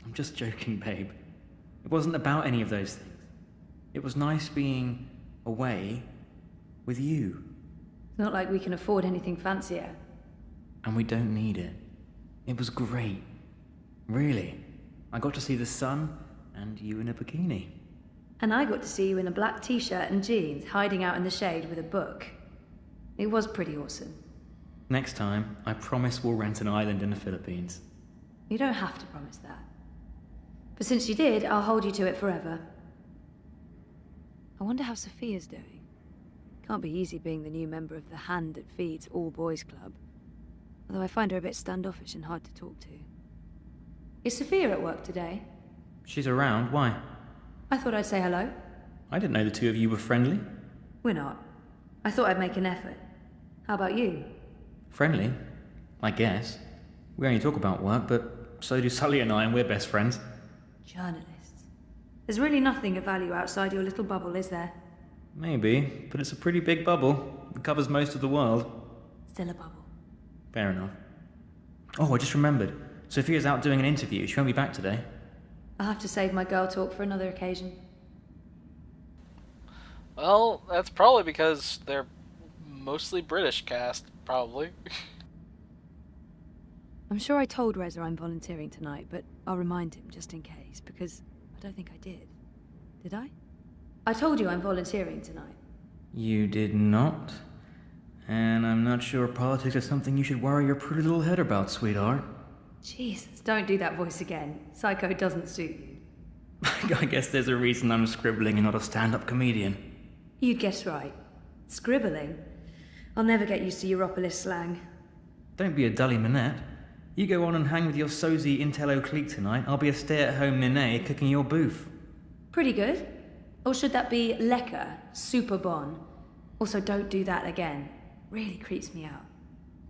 I'm just joking, babe. It wasn't about any of those things. It was nice being away with you. It's not like we can afford anything fancier. And we don't need it. It was great. Really. I got to see the sun and you in a bikini. And I got to see you in a black t-shirt and jeans, hiding out in the shade with a book. It was pretty awesome. Next time, I promise we'll rent an island in the Philippines. You don't have to promise that. But since you did, I'll hold you to it forever. I wonder how Sophia's doing. Can't be easy being the new member of the Hand That Feeds All Boys Club. Although I find her a bit standoffish and hard to talk to. Is Sophia at work today? She's around, why? I thought I'd say hello. I didn't know the two of you were friendly. We're not. I thought I'd make an effort. How about you? Friendly? I guess. We only talk about work, but so do Sully and I, and we're best friends. Journalists. There's really nothing of value outside your little bubble, is there? Maybe, but it's a pretty big bubble. It covers most of the world. Still a bubble. Fair enough. Oh, I just remembered. Sophia's out doing an interview. She won't be back today. I'll have to save my girl talk for another occasion. Well, that's probably because they're mostly British cast, probably. I'm sure I told Reza I'm volunteering tonight, but I'll remind him just in case, because I don't think I did. Did I? I told you I'm volunteering tonight. You did not. And I'm not sure politics is something you should worry your pretty little head about, sweetheart. Jesus, don't do that voice again. Psycho doesn't suit you. I guess there's a reason I'm scribbling and not a stand-up comedian. You'd guess right. Scribbling? I'll never get used to Europolis slang. Don't be a dully minette. You go on and hang with your sozy intello clique tonight. I'll be a stay-at-home nene cooking your booth. Pretty good. Or should that be lekker, super bon? Also, don't do that again. Really creeps me out.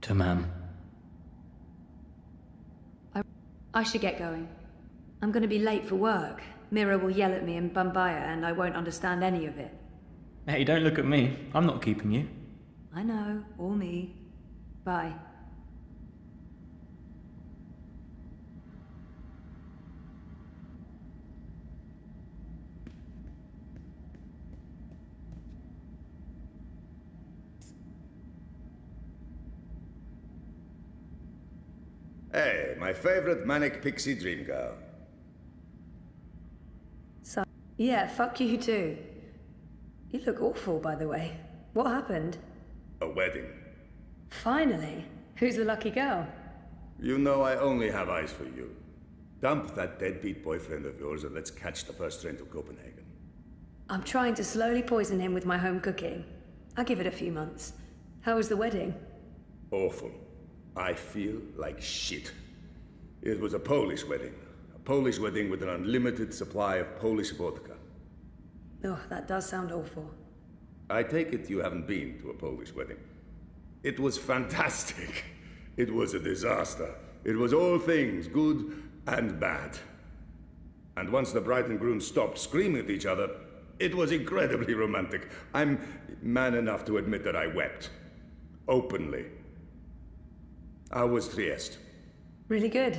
Tamam. I should get going. I'm gonna be late for work. Mira will yell at me in Bambaya and I won't understand any of it. Hey, don't look at me. I'm not keeping you. I know, or me. Bye. Hey, my favorite manic pixie dream girl. So, yeah, fuck you too. You look awful, by the way. What happened? A wedding. Finally. Who's the lucky girl? You know I only have eyes for you. Dump that deadbeat boyfriend of yours and let's catch the first train to Copenhagen. I'm trying to slowly poison him with my home cooking. I'll give it a few months. How was the wedding? Awful. I feel like shit. It was a Polish wedding. A Polish wedding with an unlimited supply of Polish vodka. Oh, that does sound awful. I take it you haven't been to a Polish wedding. It was fantastic. It was a disaster. It was all things, good and bad. And once the bride and groom stopped screaming at each other, it was incredibly romantic. I'm man enough to admit that I wept. Openly. How was Trieste? Really good.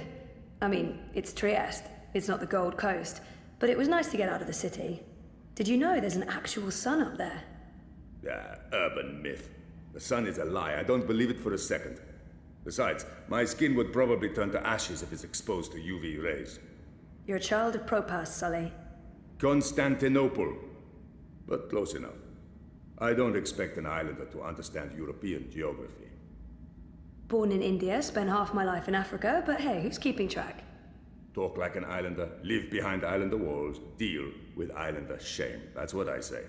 I mean, it's Trieste. It's not the Gold Coast. But it was nice to get out of the city. Did you know there's an actual sun up there? Urban myth. The sun is a lie. I don't believe it for a second. Besides, my skin would probably turn to ashes if it's exposed to UV rays. You're a child of Propas, Sully. Constantinople. But close enough. I don't expect an islander to understand European geography. Born in India, spent half my life in Africa, but hey, who's keeping track? Talk like an islander, live behind islander walls, deal with islander shame. That's what I say.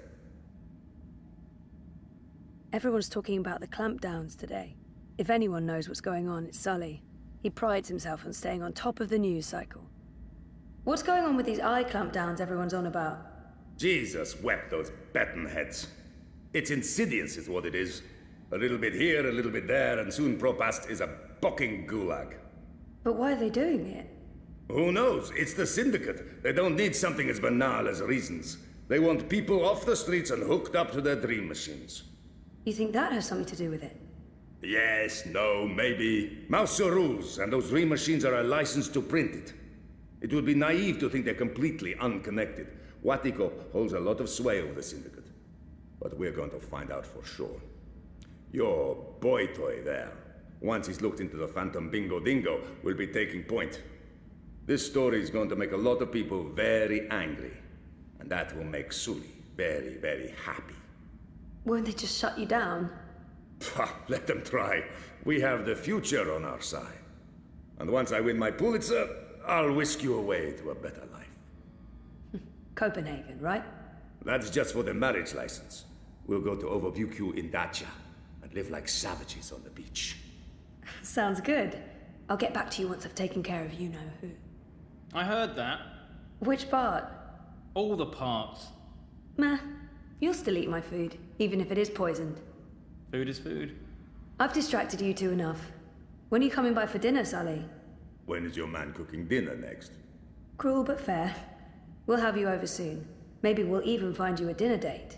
Everyone's talking about the clampdowns today. If anyone knows what's going on, it's Sully. He prides himself on staying on top of the news cycle. What's going on with these eye clampdowns everyone's on about? Jesus wept those baton heads. It's insidious is what it is. A little bit here, a little bit there, and soon Propast is a bucking gulag. But why are they doing it? Who knows? It's the Syndicate. They don't need something as banal as reasons. They want people off the streets and hooked up to their dream machines. You think that has something to do with it? Yes, no, maybe. Mouse rules, and those dream machines are a license to print it. It would be naive to think they're completely unconnected. Watiko holds a lot of sway over the Syndicate. But we're going to find out for sure. Your boy toy there, once he's looked into the Phantom Bingo Dingo, will be taking point. This story is going to make a lot of people very angry. And that will make Sully very, very happy. Won't they just shut you down? Let them try. We have the future on our side. And once I win my Pulitzer, I'll whisk you away to a better life. Copenhagen, right? That's just for the marriage license. We'll go to Overview in Dacia and live like savages on the beach. Sounds good. I'll get back to you once I've taken care of you-know-who. I heard that. Which part? All the parts. Meh. You'll still eat my food, even if it is poisoned. Food is food. I've distracted you two enough. When are you coming by for dinner, Sully? When is your man cooking dinner next? Cruel but fair. We'll have you over soon. Maybe we'll even find you a dinner date.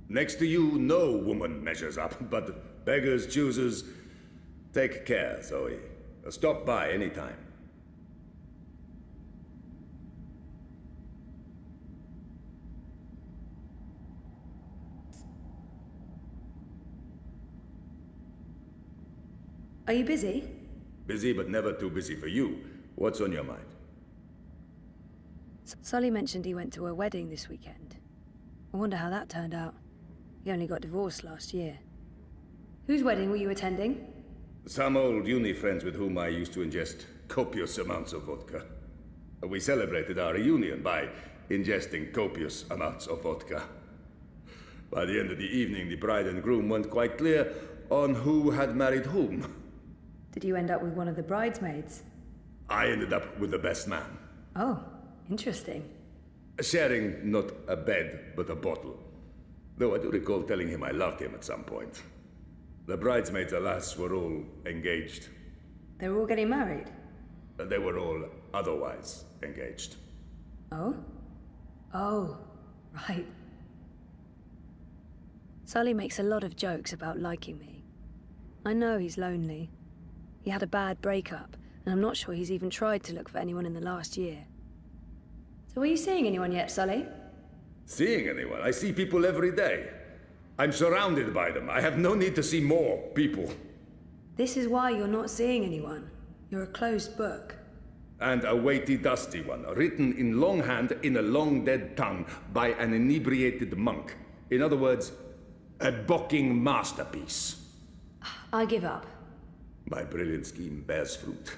Next to you, no woman measures up, but beggars, choosers. Take care, Zoe. Stop by anytime. Are you busy? Busy, but never too busy for you. What's on your mind? Sully mentioned he went to a wedding this weekend. I wonder how that turned out. He only got divorced last year. Whose wedding were you attending? Some old uni friends with whom I used to ingest copious amounts of vodka. We celebrated our reunion by ingesting copious amounts of vodka. By the end of the evening, the bride and groom weren't quite clear on who had married whom. Did you end up with one of the bridesmaids? I ended up with the best man. Oh, interesting. Sharing not a bed, but a bottle. Though I do recall telling him I loved him at some point. The bridesmaids, alas, were all engaged. They were all getting married? They were all otherwise engaged. Oh? Oh, right. Sully makes a lot of jokes about liking me. I know he's lonely. He had a bad breakup, and I'm not sure he's even tried to look for anyone in the last year. So are you seeing anyone yet, Sully? Seeing anyone? I see people every day. I'm surrounded by them. I have no need to see more people. This is why you're not seeing anyone. You're a closed book. And a weighty, dusty one, written in longhand in a long dead tongue by an inebriated monk. In other words, a bocking masterpiece. I give up. My brilliant scheme bears fruit.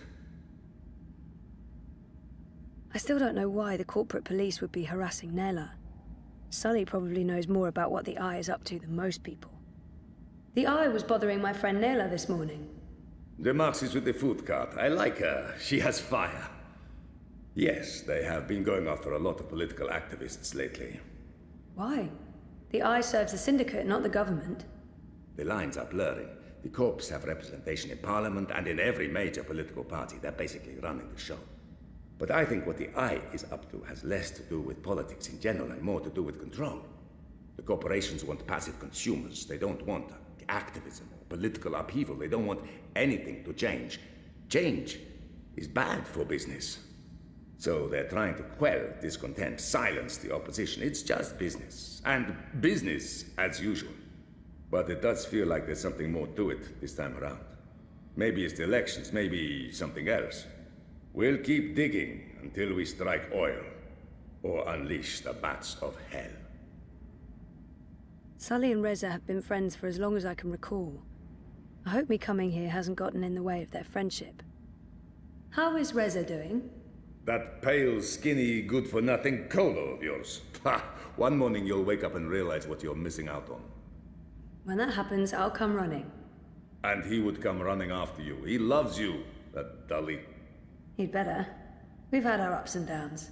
I still don't know why the corporate police would be harassing Nella. Sully probably knows more about what the Eye is up to than most people. The Eye was bothering my friend Nella this morning. The Marxist with the food cart. I like her. She has fire. Yes, they have been going after a lot of political activists lately. Why? The Eye serves the Syndicate, not the government. The lines are blurring. The Corps have representation in Parliament and in every major political party. They're basically running the show. But I think what the Eye is up to has less to do with politics in general and more to do with control. The corporations want passive consumers. They don't want activism or political upheaval. They don't want anything to change. Change is bad for business. So they're trying to quell discontent, silence the opposition. It's just business. And business as usual. But it does feel like there's something more to it this time around. Maybe it's the elections, maybe something else. We'll keep digging until we strike oil, or unleash the bats of hell. Sully and Reza have been friends for as long as I can recall. I hope me coming here hasn't gotten in the way of their friendship. How is Reza doing? That pale, skinny, good-for-nothing Colo of yours. Ha! One morning you'll wake up and realize what you're missing out on. When that happens, I'll come running. And he would come running after you. He loves you, that dully. He'd better. We've had our ups and downs.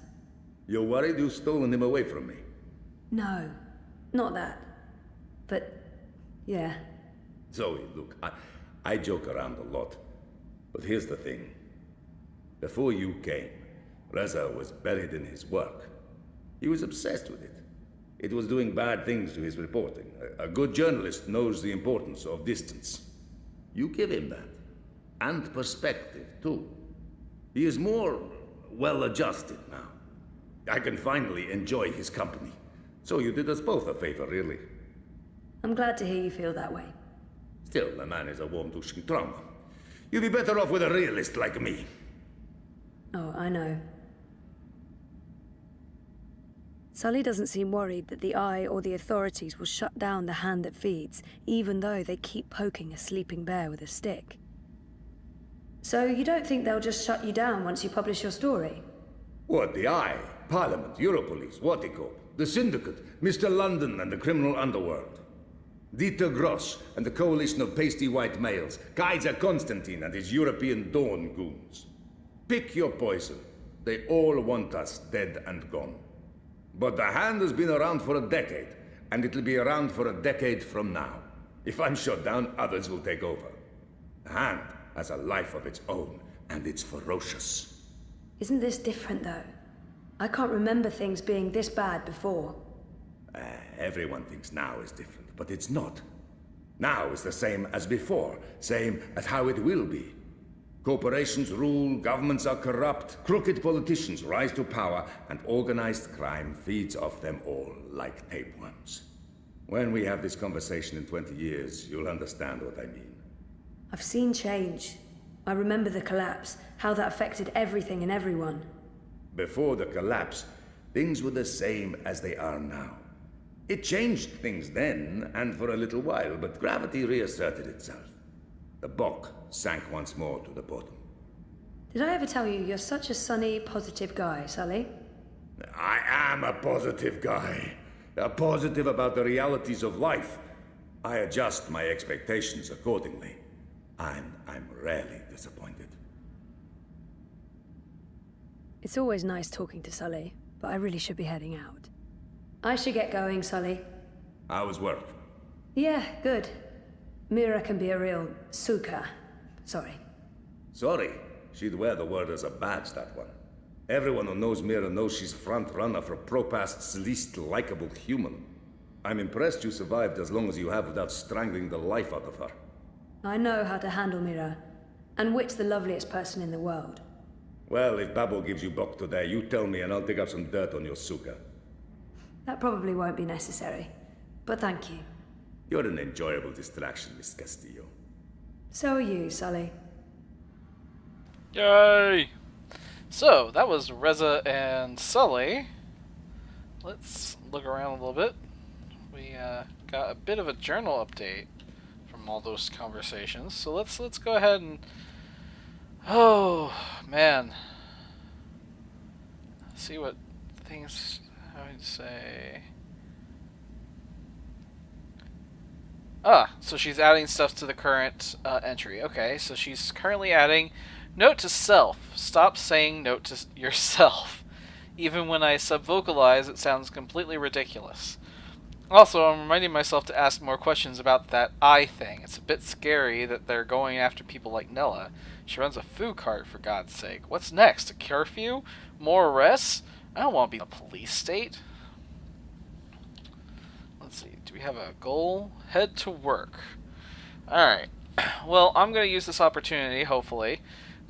You're worried you've stolen him away from me? No, not that. But, yeah. Zoe, look, I joke around a lot. But here's the thing. Before you came, Reza was buried in his work. He was obsessed with it. It was doing bad things to his reporting. A good journalist knows the importance of distance. You give him that. And perspective, too. He is more well adjusted now. I can finally enjoy his company. So you did us both a favor, really. I'm glad to hear you feel that way. Still, the man is a warm-douching trauma. You'd be better off with a realist like me. Oh, I know. Sully doesn't seem worried that the Eye or the authorities will shut down the hand that feeds, even though they keep poking a sleeping bear with a stick. So you don't think they'll just shut you down once you publish your story? What, the Eye, Parliament, Europolice, Watercorp, the Syndicate, Mr. London and the criminal underworld? Dieter Gross and the coalition of pasty white males, Kaiser Constantine and his European Dawn goons. Pick your poison. They all want us dead and gone. But the Hand has been around for a decade, and it'll be around for a decade from now. If I'm shut down, others will take over. The Hand has a life of its own, and it's ferocious. Isn't this different, though? I can't remember things being this bad before. Everyone thinks now is different, but it's not. Now is the same as before, same as how it will be. Corporations rule, governments are corrupt, crooked politicians rise to power, and organized crime feeds off them all like tapeworms. When we have this conversation in 20 years, you'll understand what I mean. I've seen change. I remember the collapse, how that affected everything and everyone. Before the collapse, things were the same as they are now. It changed things then, and for a little while, but gravity reasserted itself. The Bok sank once more to the bottom. Did I ever tell you you're such a sunny, positive guy, Sully? I am a positive guy. Positive about the realities of life. I adjust my expectations accordingly. And I'm rarely disappointed. It's always nice talking to Sully, but I really should be heading out. I should get going, Sully. How was work? Yeah, good. Mira can be a real suka. Sorry. Sorry. She'd wear the word as a badge, that one. Everyone who knows Mira knows she's front runner for Propast's least likable human. I'm impressed you survived as long as you have without strangling the life out of her. I know how to handle Mira, and Wit's the loveliest person in the world. Well, if Babbo gives you Bok today, you tell me and I'll dig up some dirt on your suka. That probably won't be necessary, but thank you. You're an enjoyable distraction, Miss Castillo. So are you, Sully. Yay! So, that was Reza and Sully. Let's look around a little bit. We got a bit of a journal update from all those conversations. So let's go ahead and... Oh, man. Let's see what things... How would you say... Ah, so she's adding stuff to the current entry. Okay, so she's currently adding... Note to self. Stop saying note to yourself. Even when I subvocalize, it sounds completely ridiculous. Also, I'm reminding myself to ask more questions about that eye thing. It's a bit scary that they're going after people like Nella. She runs a food cart, for God's sake. What's next? A curfew? More arrests? I don't want to be in a police state. Let's see. Do we have a goal? Head to work. Alright. Well, I'm going to use this opportunity, hopefully,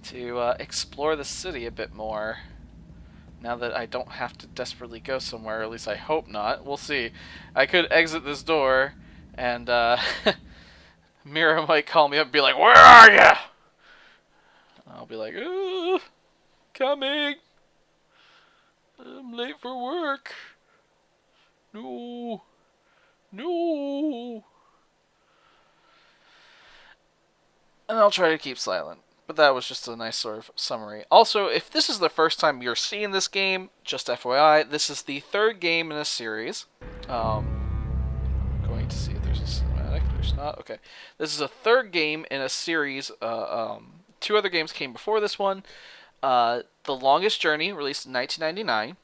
to explore the city a bit more. Now that I don't have to desperately go somewhere, or at least I hope not. We'll see. I could exit this door, and Mira might call me up and be like, "Where are you?" I'll be like, coming. I'm late for work. No. No. And I'll try to keep silent. But that was just a nice sort of summary. Also, if this is the first time you're seeing this game, just FYI, this is the third game in a series. I'm going to see if there's a cinematic. There's not. Okay. This is a third game in a series. Two other games came before this one. The Longest Journey, released in 1999.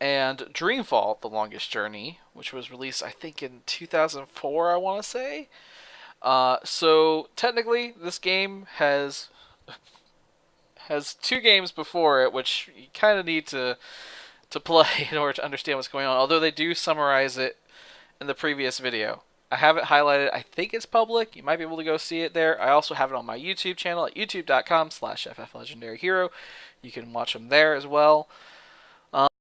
And Dreamfall, The Longest Journey, which was released, I think, in 2004, I want to say. So technically, this game has two games before it, which you kind of need to play in order to understand what's going on. Although they do summarize it in the previous video. I have it highlighted. I think it's public. You might be able to go see it there. I also have it on my YouTube channel at youtube.com/fflegendaryhero. You can watch them there as well.